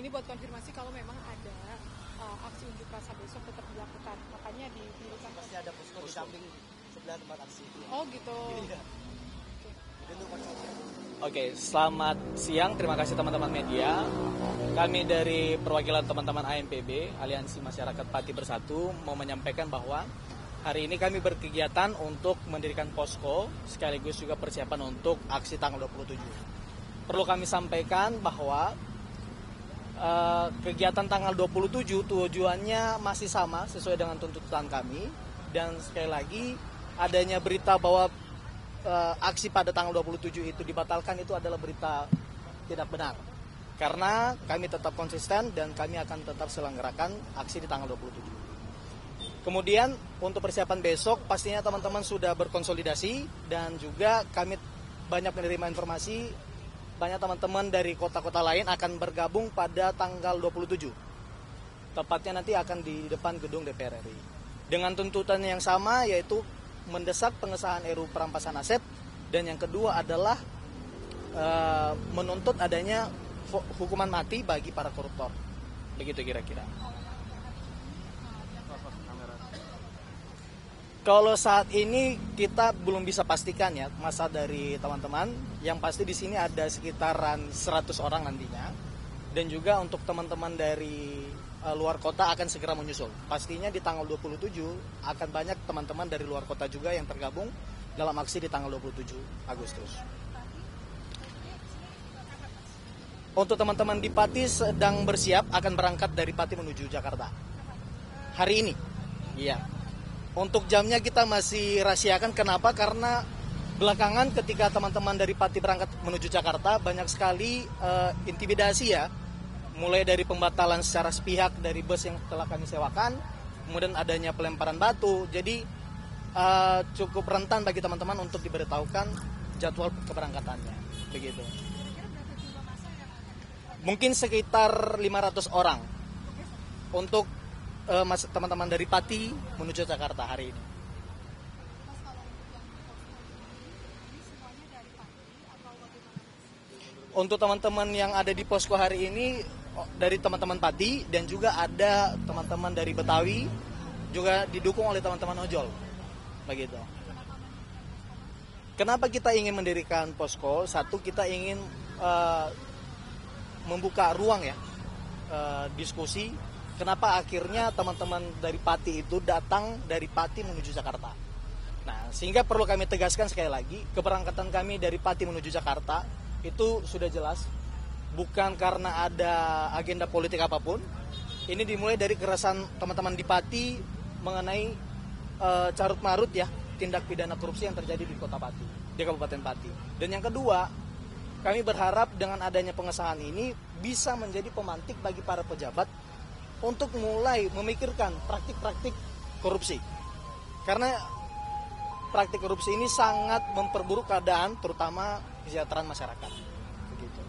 ini buat konfirmasi kalau memang ada aksi unjuk rasa besok tetap dilakukan, makanya dipilihkan. Pasti ada posko di samping sebelah tempat aksi. Oh gitu. Iya. Oke, selamat siang. Terima kasih teman-teman media. Kami dari perwakilan teman-teman AMPB, Aliansi Masyarakat Pati Bersatu, mau menyampaikan bahwa hari ini kami berkegiatan untuk mendirikan posko, sekaligus juga persiapan untuk aksi tanggal 27. Perlu kami sampaikan bahwa kegiatan tanggal 27 tujuannya masih sama sesuai dengan tuntutan kami. Dan sekali lagi, adanya berita bahwa aksi pada tanggal 27 itu dibatalkan itu adalah berita tidak benar. Karena kami tetap konsisten dan kami akan tetap selenggarakan aksi di tanggal 27. Kemudian untuk persiapan besok pastinya teman-teman sudah berkonsolidasi dan juga kami banyak menerima informasi banyak teman-teman dari kota-kota lain akan bergabung pada tanggal 27. Tepatnya nanti akan di depan gedung DPR RI. Dengan tuntutan yang sama yaitu mendesak pengesahan RUU perampasan aset, dan yang kedua adalah menuntut adanya hukuman mati bagi para koruptor. Begitu kira-kira. Kalau saat ini kita belum bisa pastikan ya masa dari teman-teman. Yang pasti di sini ada sekitaran 100 orang nantinya. Dan juga untuk teman-teman dari luar kota akan segera menyusul. Pastinya di tanggal 27 akan banyak teman-teman dari luar kota juga yang tergabung dalam aksi di tanggal 27 Agustus. Untuk teman-teman di Pati sedang bersiap akan berangkat dari Pati menuju Jakarta. Hari ini. Iya. Untuk jamnya kita masih rahasiakan. Kenapa? Karena belakangan ketika teman-teman dari Pati berangkat menuju Jakarta banyak sekali intimidasi ya. Mulai dari pembatalan secara sepihak dari bus yang telah kami sewakan, kemudian adanya pelemparan batu. Jadi cukup rentan bagi teman-teman untuk diberitahukan jadwal keberangkatannya. Begitu. Mungkin sekitar 500 orang untuk teman-teman dari Pati menuju Jakarta hari ini. Untuk teman-teman yang ada di posko hari ini dari teman-teman Pati dan juga ada teman-teman dari Betawi juga didukung oleh teman-teman ojol. Begitu. Kenapa kita ingin mendirikan posko? Satu, kita ingin membuka ruang ya diskusi. Kenapa akhirnya teman-teman dari Pati itu datang dari Pati menuju Jakarta. Nah, sehingga perlu kami tegaskan sekali lagi, keberangkatan kami dari Pati menuju Jakarta itu sudah jelas, bukan karena ada agenda politik apapun. Ini dimulai dari keresahan teman-teman di Pati mengenai carut marut ya tindak pidana korupsi yang terjadi di Kota Pati, di Kabupaten Pati. Dan yang kedua, kami berharap dengan adanya pengesahan ini bisa menjadi pemantik bagi para pejabat untuk mulai memikirkan praktik-praktik korupsi. Karena praktik korupsi ini sangat memperburuk keadaan, terutama kesejahteraan masyarakat. Begitu.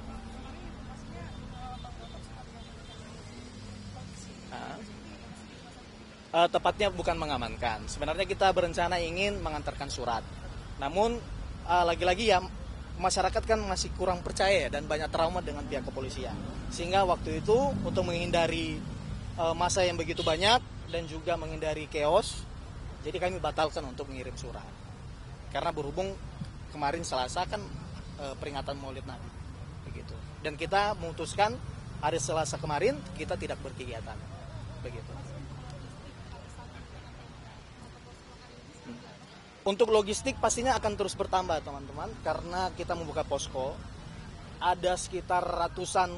Tepatnya bukan mengamankan. Sebenarnya kita berencana ingin mengantarkan surat. Namun lagi-lagi ya masyarakat kan masih kurang percaya dan banyak trauma dengan pihak kepolisian. Sehingga waktu itu untuk menghindari masa yang begitu banyak dan juga menghindari chaos, jadi kami batalkan untuk mengirim surat. Karena berhubung kemarin Selasa kan peringatan Maulid Nabi, begitu. Dan kita memutuskan hari Selasa kemarin kita tidak berkegiatan, begitu. Untuk logistik pastinya akan terus bertambah teman-teman, karena kita membuka posko. Ada sekitar ratusan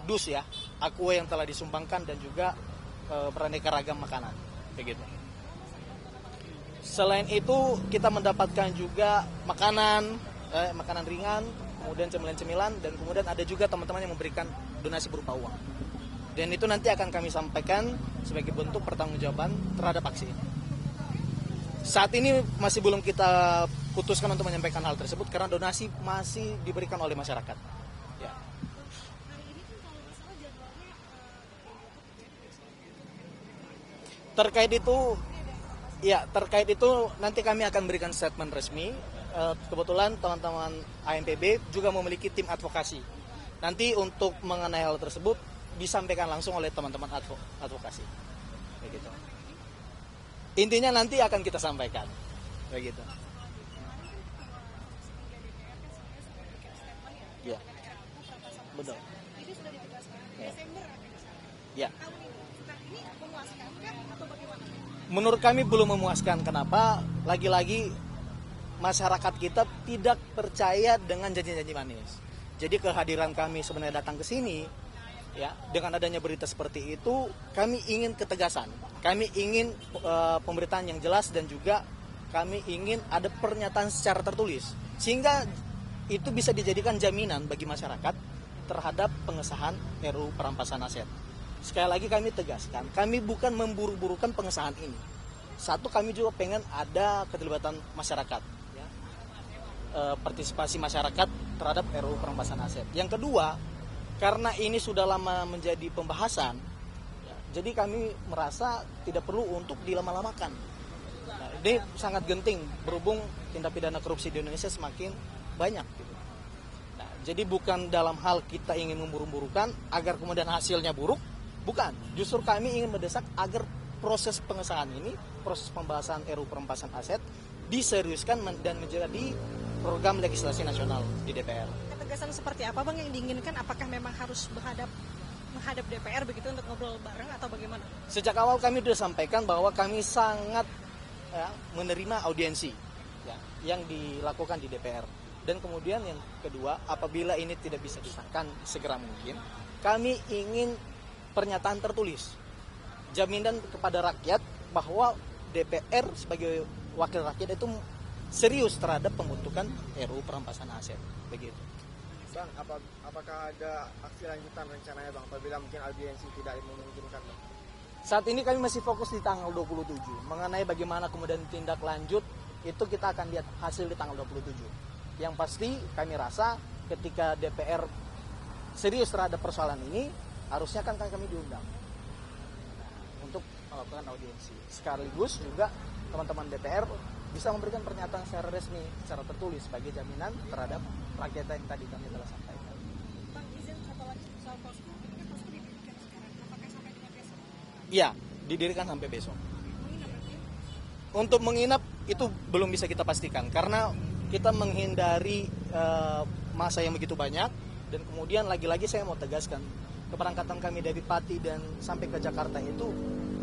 dus ya, aqua yang telah disumbangkan dan juga beraneka ragam makanan, begitu. Selain itu kita mendapatkan juga makanan ringan, kemudian cemilan-cemilan, dan kemudian ada juga teman-teman yang memberikan donasi berupa uang. Dan itu nanti akan kami sampaikan sebagai bentuk pertanggungjawaban terhadap aksi ini. Saat ini masih belum kita putuskan untuk menyampaikan hal tersebut karena donasi masih diberikan oleh masyarakat. Ya. Terkait itu nanti kami akan berikan statement resmi. Kebetulan teman-teman AMPB juga memiliki tim advokasi. Nanti untuk mengenai hal tersebut disampaikan langsung oleh teman-teman advokasi. Begitu. Intinya nanti akan kita sampaikan. Begitu. Ya. Betul. Ini sudah ditegaskan Ya. Desember akan disahkan. Ya. Tahun ini. Nah, ini memuaskan kan atau bagaimana? Menurut kami belum memuaskan. Kenapa? Lagi-lagi masyarakat kita tidak percaya dengan janji-janji manis. Jadi kehadiran kami sebenarnya datang ke sini, ya, dengan adanya berita seperti itu, kami ingin ketegasan. Kami ingin pemberitaan yang jelas dan juga kami ingin ada pernyataan secara tertulis. Sehingga itu bisa dijadikan jaminan bagi masyarakat terhadap pengesahan RUU perampasan aset. Sekali lagi kami tegaskan, kami bukan memburu-burukan pengesahan ini. Satu, kami juga pengen ada keterlibatan masyarakat, ya. Partisipasi masyarakat terhadap RUU perampasan aset. Yang kedua, karena ini sudah lama menjadi pembahasan, ya, jadi kami merasa tidak perlu untuk dilama-lamakan. Nah, ini sangat genting berhubung tindak pidana korupsi di Indonesia semakin banyak. Gitu. Nah, jadi bukan dalam hal kita ingin memburu-burukan agar kemudian hasilnya buruk, bukan. Justru kami ingin mendesak agar proses pengesahan ini, proses pembahasan RUU perampasan aset diseriuskan dan menjadi program legislasi nasional di DPR. Ketegasan seperti apa Bang yang diinginkan? Apakah memang harus menghadap DPR begitu untuk ngobrol bareng atau bagaimana? Sejak awal kami sudah sampaikan bahwa kami sangat menerima audiensi, ya, yang dilakukan di DPR. Dan kemudian yang kedua, apabila ini tidak bisa disahkan segera mungkin, kami ingin pernyataan tertulis, jaminan kepada rakyat bahwa DPR sebagai wakil rakyat itu serius terhadap pembentukan RUU perampasan aset. Begitu. Bang, apakah ada aksi lanjutan rencananya Bang apabila mungkin audiensi tidak memungkinkan Bang? Saat ini kami masih fokus di tanggal 27. Mengenai bagaimana kemudian tindak lanjut, itu kita akan lihat hasil di tanggal 27. Yang pasti kami rasa ketika DPR serius terhadap persoalan ini, harusnya kan kami diundang untuk melakukan audiensi. Sekaligus juga teman-teman DPR bisa memberikan pernyataan secara resmi, secara tertulis sebagai jaminan terhadap rakyat yang tadi kami telah sampaikan. Bang, izin satu lagi soal posko. Ini kan posko didirikan sekarang. Apakah sampai dengan besok? Iya, didirikan sampai besok. Menginap berarti? Untuk menginap itu belum bisa kita pastikan karena kita menghindari masa yang begitu banyak, dan kemudian lagi-lagi saya mau tegaskan keberangkatan kami dari Pati dan sampai ke Jakarta itu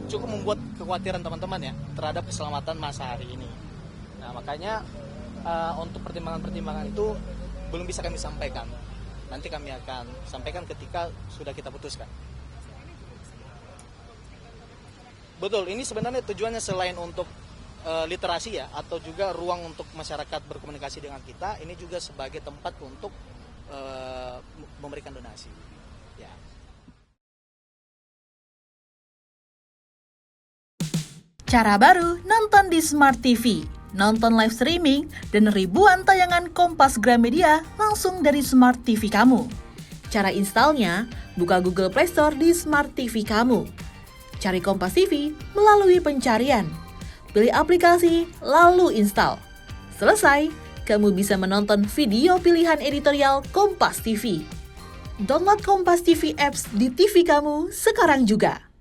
cukup membuat kekhawatiran teman-teman ya terhadap keselamatan masa hari ini. Nah, makanya untuk pertimbangan-pertimbangan itu belum bisa kami sampaikan. Nanti kami akan sampaikan ketika sudah kita putuskan. Betul, ini sebenarnya tujuannya selain untuk literasi ya, atau juga ruang untuk masyarakat berkomunikasi dengan kita, ini juga sebagai tempat untuk memberikan donasi. Ya. Cara baru nonton di Smart TV. Nonton live streaming dan ribuan tayangan Kompas Gramedia langsung dari Smart TV kamu. Cara installnya, buka Google Play Store di Smart TV kamu. Cari Kompas TV melalui pencarian. Pilih aplikasi, lalu install. Selesai, kamu bisa menonton video pilihan editorial Kompas TV. Download Kompas TV apps di TV kamu sekarang juga.